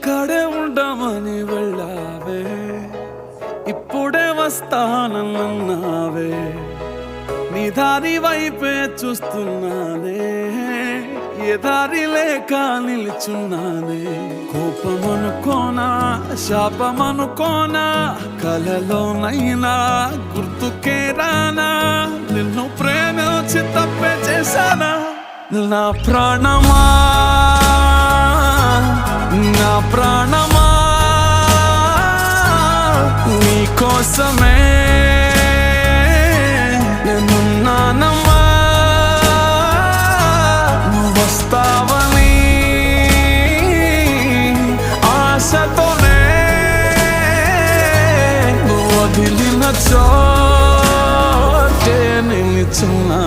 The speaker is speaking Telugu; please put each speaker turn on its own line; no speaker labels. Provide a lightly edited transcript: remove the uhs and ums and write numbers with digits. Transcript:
ఇక్కడే ఉండమని వెళ్ళావే, ఇప్పుడే వస్తానన్నావే, నీ దారి వైపే చూస్తున్నానే, ఏ దారి లేక నిల్చున్నానే. కోపమనుకోనా శాపమనుకోనా, కలలోనైనా గుర్తుకే రానా, నిన్ను ప్రేమించి తప్పే చేశానా. నా ప్రాణమా నా ప్రాణమా నీ కోసమే నేనున్నానమ్మా, నువ్వు వస్తావని ఆశతోనే, నువ్వు వదిలిన చోటే నిలుచున్నా.